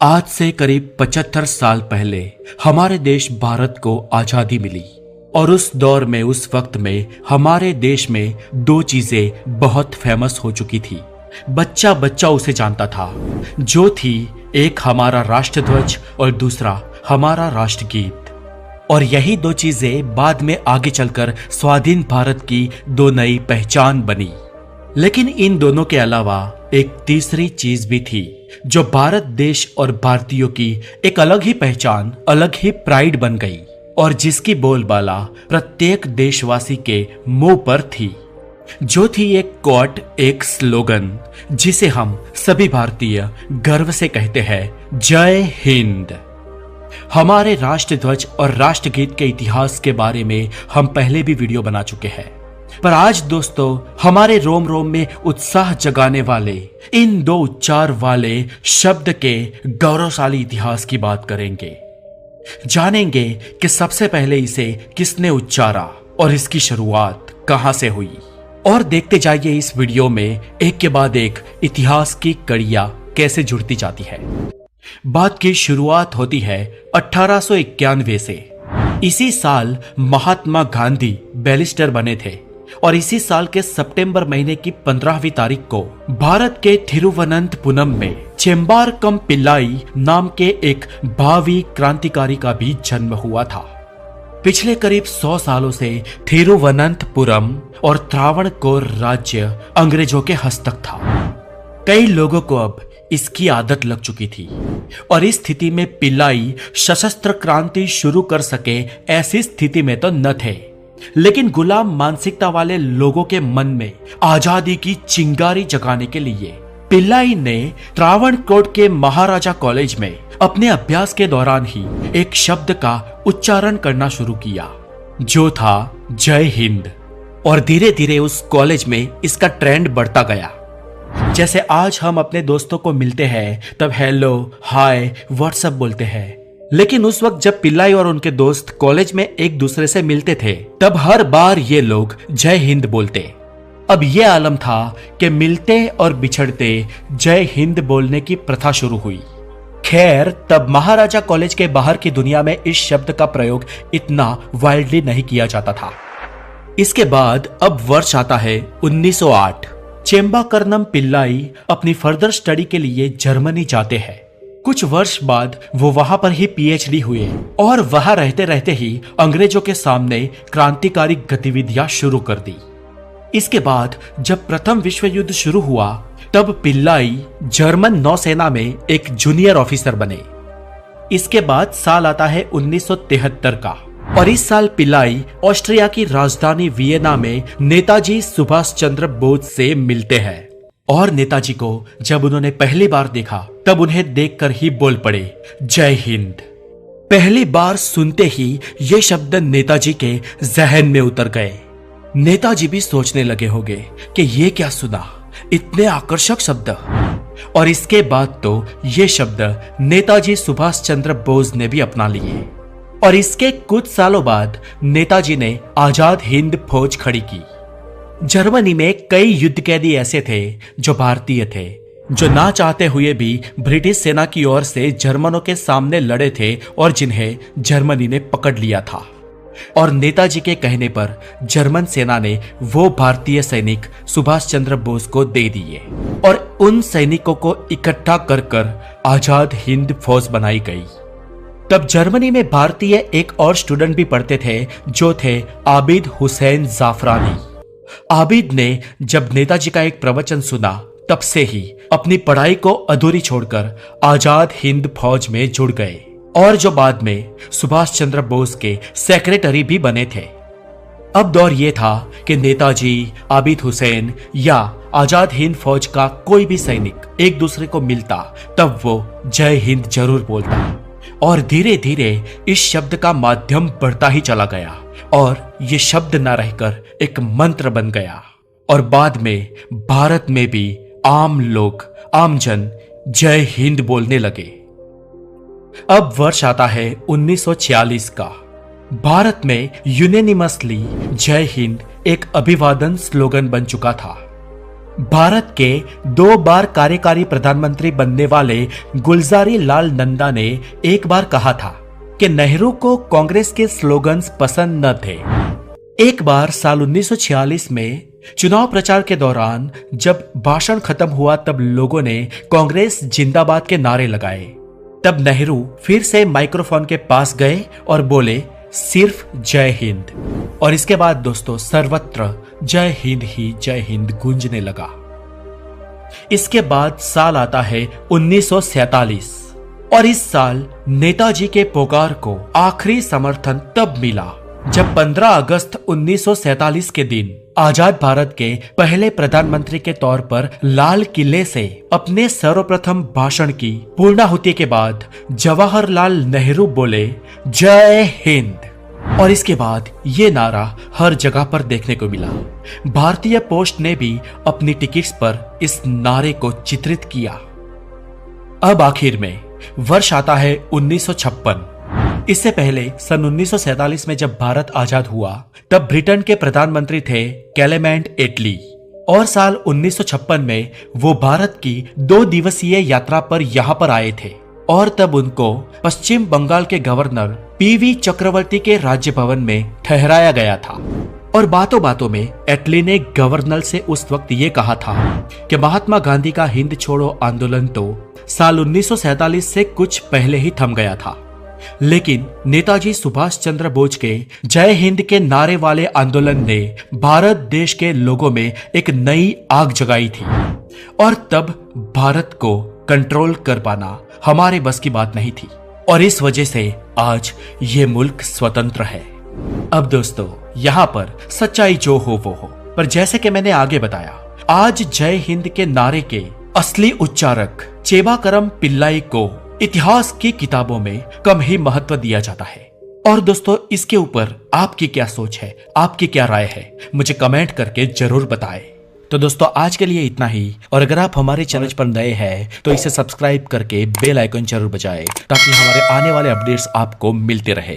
आज से करीब 75 साल पहले हमारे देश भारत को आजादी मिली और उस दौर में उस वक्त में हमारे देश में दो चीजें बहुत फेमस हो चुकी थी। बच्चा बच्चा उसे जानता था, जो थी एक हमारा राष्ट्रध्वज और दूसरा हमारा राष्ट्रगीत। और यही दो चीजें बाद में आगे चलकर स्वाधीन भारत की दो नई पहचान बनी। लेकिन इन दोनों के अलावा एक तीसरी चीज भी थी जो भारत देश और भारतीयों की एक अलग ही पहचान, अलग ही प्राइड बन गई और जिसकी बोलबाला प्रत्येक देशवासी के मुंह पर थी, जो थी एक कोट, एक स्लोगन जिसे हम सभी भारतीय गर्व से कहते हैं, जय हिंद। हमारे राष्ट्रध्वज और राष्ट्रगीत के इतिहास के बारे में हम पहले भी वीडियो बना चुके हैं, पर आज दोस्तों हमारे रोम रोम में उत्साह जगाने वाले इन दो उच्चार वाले शब्द के गौरवशाली इतिहास की बात करेंगे। जानेंगे कि सबसे पहले इसे किसने उच्चारा और इसकी शुरुआत कहां से हुई। और देखते जाइए इस वीडियो में एक के बाद एक इतिहास की कड़ियां कैसे जुड़ती जाती है। बात की शुरुआत होती है 1891 से। इसी साल महात्मा गांधी बैरिस्टर बने थे और इसी साल के सितंबर महीने की 15वीं तारीख को भारत के थिरुवनंतपुरम में चेम्बारकम पिल्लाई नाम के एक भावी क्रांतिकारी का भी जन्म हुआ था। पिछले करीब 100 सालों से थिरुवनंतपुरम और त्रावणकोर राज्य अंग्रेजों के हस्तक था। कई लोगों को अब इसकी आदत लग चुकी थी और इस स्थिति में पिल्लाई सशस्त्र क्रांति शुरू कर सके ऐसी स्थिति में तो न थे, लेकिन गुलाम मानसिकता वाले लोगों के मन में आजादी की चिंगारी जगाने के लिए पिल्लाई ने त्रावणकोर के महाराजा कॉलेज में अपने अभ्यास के दौरान ही एक शब्द का उच्चारण करना शुरू किया, जो था जय हिंद। और धीरे धीरे उस कॉलेज में इसका ट्रेंड बढ़ता गया। जैसे आज हम अपने दोस्तों को मिलते हैं तब हेलो, हाय, व्हाट्सएप बोलते हैं, लेकिन उस वक्त जब पिल्लाई और उनके दोस्त कॉलेज में एक दूसरे से मिलते थे तब हर बार ये लोग जय हिंद बोलते। अब ये आलम था कि मिलते और बिछड़ते जय हिंद बोलने की प्रथा शुरू हुई। खैर, तब महाराजा कॉलेज के बाहर की दुनिया में इस शब्द का प्रयोग इतना वाइल्डली नहीं किया जाता था। इसके बाद अब वर्ष आता है 1908। चेम्बाकर्नम पिल्लाई अपनी फर्दर स्टडी के लिए जर्मनी जाते हैं। कुछ वर्ष बाद वो वहां पर ही पीएचडी हुए और वहां रहते रहते ही अंग्रेजों के सामने क्रांतिकारी गतिविधियां शुरू कर दी। इसके बाद जब प्रथम विश्व युद्ध शुरू हुआ तब पिल्लाई जर्मन नौसेना में एक जूनियर ऑफिसर बने। इसके बाद साल आता है 1973 का और इस साल पिल्लाई ऑस्ट्रिया की राजधानी वियना में नेताजी सुभाष चंद्र बोस से मिलते हैं। और नेताजी को जब उन्होंने पहली बार देखा तब उन्हें देखकर ही बोल पड़े, जय हिंद। पहली बार सुनते ही ये शब्द नेताजी के जहन में उतर गए। नेताजी भी सोचने लगे होंगे कि ये क्या सुना, इतने आकर्षक शब्द। और इसके बाद तो ये शब्द नेताजी सुभाष चंद्र बोस ने भी अपना लिए और इसके कुछ सालों बाद नेताजी ने आजाद हिंद फौज खड़ी की। जर्मनी में कई युद्ध कैदी ऐसे थे जो भारतीय थे, जो ना चाहते हुए भी ब्रिटिश सेना की ओर से जर्मनों के सामने लड़े थे और जिन्हें जर्मनी ने पकड़ लिया था। और नेताजी के कहने पर जर्मन सेना ने वो भारतीय सैनिक सुभाष चंद्र बोस को दे दिए और उन सैनिकों को इकट्ठा कर कर आजाद हिंद फौज बनाई गई। तब जर्मनी में भारतीय एक और स्टूडेंट भी पढ़ते थे, जो थे आबिद हुसैन जाफरानी। आबिद ने जब नेताजी का एक प्रवचन सुना तब से ही अपनी पढ़ाई को अधूरी छोड़कर आजाद हिंद फौज में जुड़ गए और जो बाद में सुभाष चंद्र बोस के सेक्रेटरी भी बने थे। अब दौर यह था कि नेताजी, आबिद हुसैन या आजाद हिंद फौज का कोई भी सैनिक एक दूसरे को मिलता तब वो जय हिंद जरूर बोलता और धीरे धीरे इस शब्द का माध्यम बढ़ता ही चला गया और ये शब्द न रहकर एक मंत्र बन गया और बाद में भारत में भी आम लोग, आमजन जय हिंद बोलने लगे। अब वर्ष आता है 1946 का। भारत में यूनेनिमसली जय हिंद एक अभिवादन स्लोगन बन चुका था। भारत के 2 बार कार्यकारी प्रधानमंत्री बनने वाले गुलजारी लाल नंदा ने एक बार कहा था कि नेहरू को कांग्रेस के स्लोगन्स पसंद न थे। एक बार साल 1946 में चुनाव प्रचार के दौरान जब भाषण खत्म हुआ तब लोगों ने कांग्रेस जिंदाबाद के नारे लगाए। तब नेहरू फिर से माइक्रोफोन के पास गए और बोले, सिर्फ जय हिंद। और इसके बाद दोस्तों सर्वत्र जय हिंद ही जय हिंद गूंजने लगा। इसके बाद साल आता है 1947 और इस साल नेताजी के पुकार को आखिरी समर्थन तब मिला जब 15 अगस्त 1947 के दिन आजाद भारत के पहले प्रधानमंत्री के तौर पर लाल किले से अपने सर्वप्रथम भाषण की पूर्णाहुति के बाद जवाहरलाल नेहरू बोले, जय हिंद। और इसके बाद ये नारा हर जगह पर देखने को मिला। भारतीय पोस्ट ने भी अपनी टिकट्स पर इस नारे को चित्रित किया। अब आखिर में वर्ष आता है 1956। इससे पहले सन 1947 में जब भारत आजाद हुआ तब ब्रिटेन के प्रधानमंत्री थे क्लेमेंट एटली और साल 1956 में वो भारत की 2 दिवसीय यात्रा पर यहाँ पर आए थे और तब उनको पश्चिम बंगाल के गवर्नर पीवी चक्रवर्ती के राज्य भवन में ठहराया गया था। और बातों बातों में एटली ने गवर्नर से उस वक्त ये कहा था कि महात्मा गांधी का हिंद छोड़ो आंदोलन तो साल 1947 से कुछ पहले ही थम गया था, लेकिन नेताजी सुभाष चंद्र बोस के जय हिंद के नारे वाले आंदोलन ने भारत देश के लोगों में एक नई आग जगाई थी और तब भारत को कंट्रोल कर पाना हमारे बस की बात नहीं थी और इस वजह से आज ये मुल्क स्वतंत्र है। अब दोस्तों यहाँ पर सच्चाई जो हो वो हो, पर जैसे कि मैंने आगे बताया, आज जय हिंद के नारे के असली उच्चारक चेबाकरम पिल्लाई को इतिहास की किताबों में कम ही महत्व दिया जाता है। और दोस्तों इसके ऊपर आपकी क्या सोच है, आपकी क्या राय है, मुझे कमेंट करके जरूर बताएं। तो दोस्तों आज के लिए इतना ही, और अगर आप हमारे चैनल पर नए हैं तो इसे सब्सक्राइब करके बेल आइकन जरूर बजाएं ताकि हमारे आने वाले अपडेट्स आपको मिलते रहे।